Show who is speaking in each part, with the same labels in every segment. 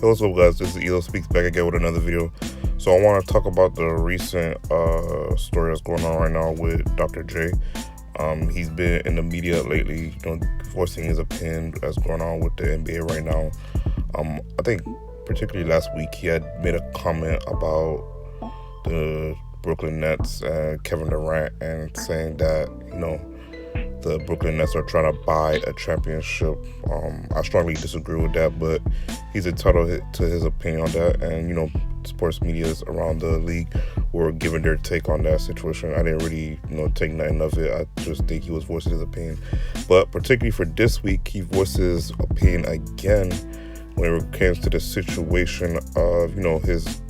Speaker 1: Hey, what's up, guys? This is Elo Speaks back again with another video. So I want to talk about the recent story that's going on right now with Dr. J. He's been in the media lately, voicing his opinion that's going on with the NBA right now. I think particularly last week he had made a comment about the Brooklyn Nets and Kevin Durant, and saying that the Brooklyn Nets are trying to buy a championship. I strongly disagree with that, but he's entitled to his opinion on that. And, sports medias around the league were giving their take on that situation. I didn't really, take nothing of it. I just think he was voicing his opinion. But particularly for this week, he voiced his opinion again when it came to the situation of, his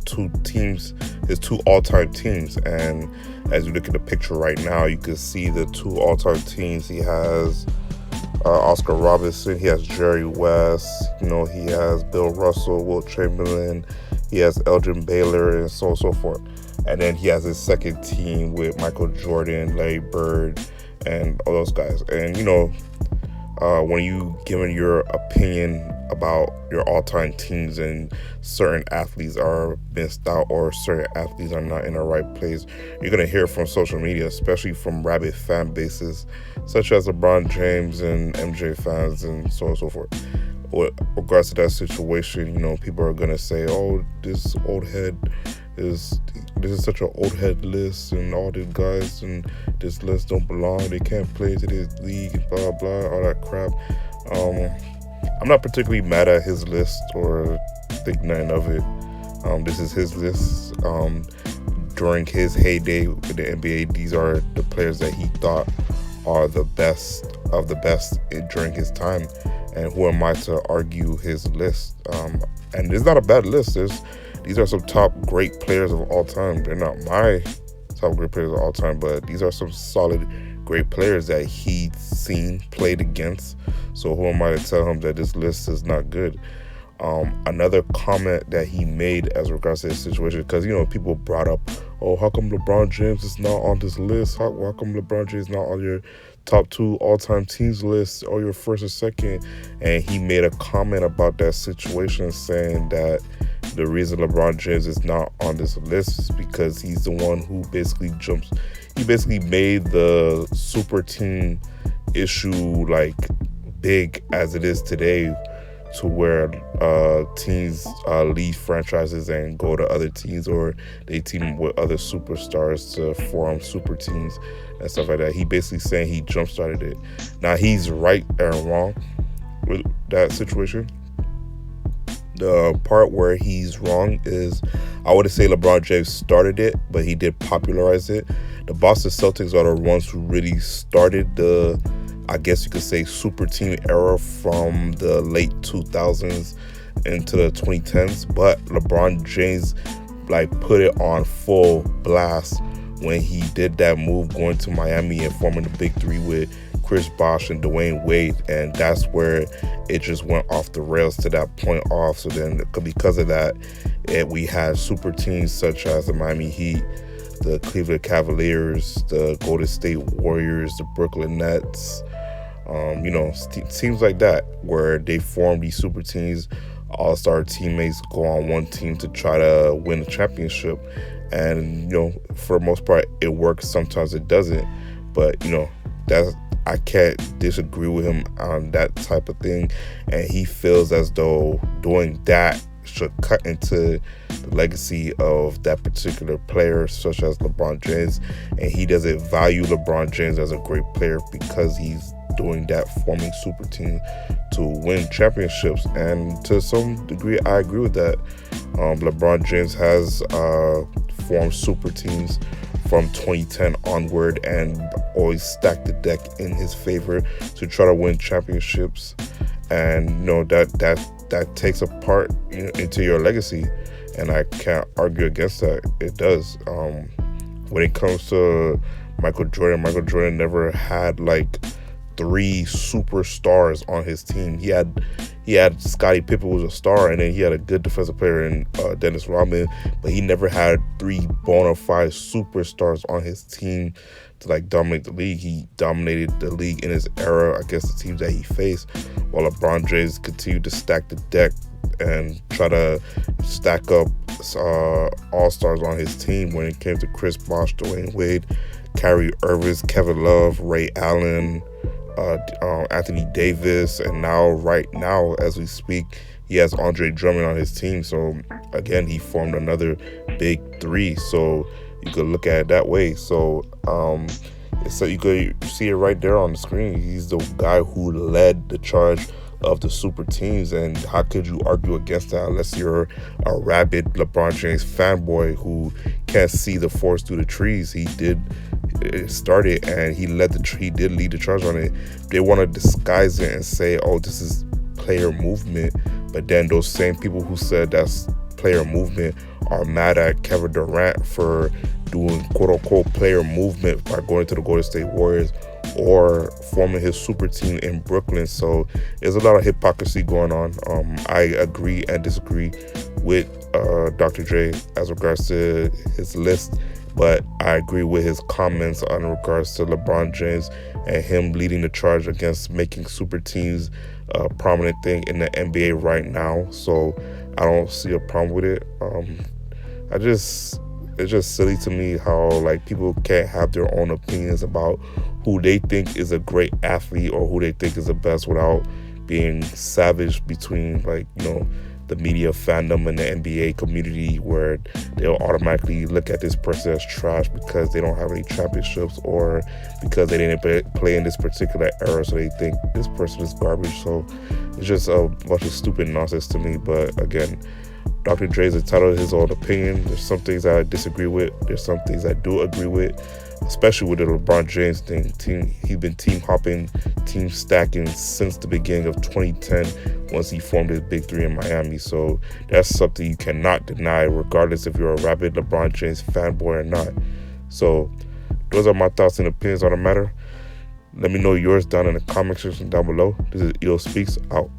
Speaker 1: two teams, his two all-time teams. And as you look at the picture right now, you can see the two all-time teams. He has Oscar Robertson, he has Jerry West, he has Bill Russell, Wilt Chamberlain, he has Elgin Baylor, and so on and so forth. And then he has his second team with Michael Jordan, Larry Bird, and all those guys. And when you giving your opinion about your all-time teams and certain athletes are missed out or certain athletes are not in the right place, you're going to hear from social media, especially from rabid fan bases such as LeBron James and MJ fans and so on and so forth. With regards to that situation, people are going to say, oh, this is such an old head list, and all these guys in this list don't belong, they can't play to this league, and blah blah, all that crap. I'm not particularly mad at his list or think nothing of it. This is his list. During his heyday with the NBA, these are the players that he thought are the best of the best during his time. And who am I to argue his list? And it's not a bad list. These are some top great players of all time. They're not my top great players of all time, but these are some solid great players that he's seen, played against. So who am I to tell him that this list is not good? Another comment that he made as regards to this situation, because people brought up, oh, how come LeBron James is not on this list? How come LeBron James is not on your top two all-time teams list, or your first or second? And he made a comment about that situation, saying that the reason LeBron James is not on this list is because he's the one who basically made the super team issue like big as it is today, to where teams leave franchises and go to other teams, or they team with other superstars to form super teams and stuff like that. He basically saying he jump-started it. Now, he's right and wrong with that situation. The part where he's wrong is, I wouldn't say LeBron James started it, but he did popularize it. The Boston Celtics are the ones who really started the, I guess you could say, super team era from the late 2000s into the 2010s. But LeBron James put it on full blast when he did that move, going to Miami and forming the big three with Chris Bosh and Dwayne Wade, and that's where it just went off the rails to that point off. So then, because of that, we had super teams such as the Miami Heat, the Cleveland Cavaliers, the Golden State Warriors, the Brooklyn Nets, teams like that, where they form these super teams. All-star teammates go on one team to try to win a championship, and for the most part it works. Sometimes it doesn't, but I can't disagree with him on that type of thing. And he feels as though doing that should cut into the legacy of that particular player, such as LeBron James. And he doesn't value LeBron James as a great player because he's doing that, forming super team to win championships. And to some degree, I agree with that. LeBron James has formed super teams from 2010 onward and always stacked the deck in his favor to try to win championships. And that takes a part into your legacy, and I can't argue against that. It does. When it comes to Michael Jordan never had three superstars on his team. He had Scottie Pippen was a star, and then he had a good defensive player in Dennis Rodman, but he never had three bona fide superstars on his team to dominate the league. He dominated the league in his era against the teams that he faced, while LeBron James continued to stack the deck and try to stack up all-stars on his team when it came to Chris Bosh, Dwayne Wade, Kyrie Irving, Kevin Love, Ray Allen, Anthony Davis, and right now, as we speak, he has Andre Drummond on his team. So again, he formed another big three. So you could look at it that way. So you could see it right there on the screen. He's the guy who led the charge of the super teams, and how could you argue against that unless you're a rabid LeBron James fanboy who can't see the forest through the trees? He did start it, and he did lead the charge on it. They want to disguise it and say, oh, this is player movement, but then those same people who said that's player movement are mad at Kevin Durant for doing quote-unquote player movement by going to the Golden State Warriors or forming his super team in Brooklyn. So there's a lot of hypocrisy going on. I agree and disagree with Dr. J as regards to his list, but I agree with his comments on regards to LeBron James and him leading the charge against making super teams a prominent thing in the NBA right now. So I don't see a problem with it. It's just silly to me how like people can't have their own opinions about who they think is a great athlete or who they think is the best without being savage between the media fandom and the NBA community, where they'll automatically look at this person as trash because they don't have any championships or because they didn't play in this particular era, so they think this person is garbage. So it's just a bunch of stupid nonsense to me. But again, Dr. Dre is entitled to his own opinion. There's some things I disagree with. There's some things I do agree with, especially with the LeBron James thing. He's been team hopping, team stacking since the beginning of 2010 once he formed his big three in Miami. So that's something you cannot deny, regardless if you're a rabid LeBron James fanboy or not. So those are my thoughts and opinions on the matter. Let me know yours down in the comment section down below. This is EO Speaks, out.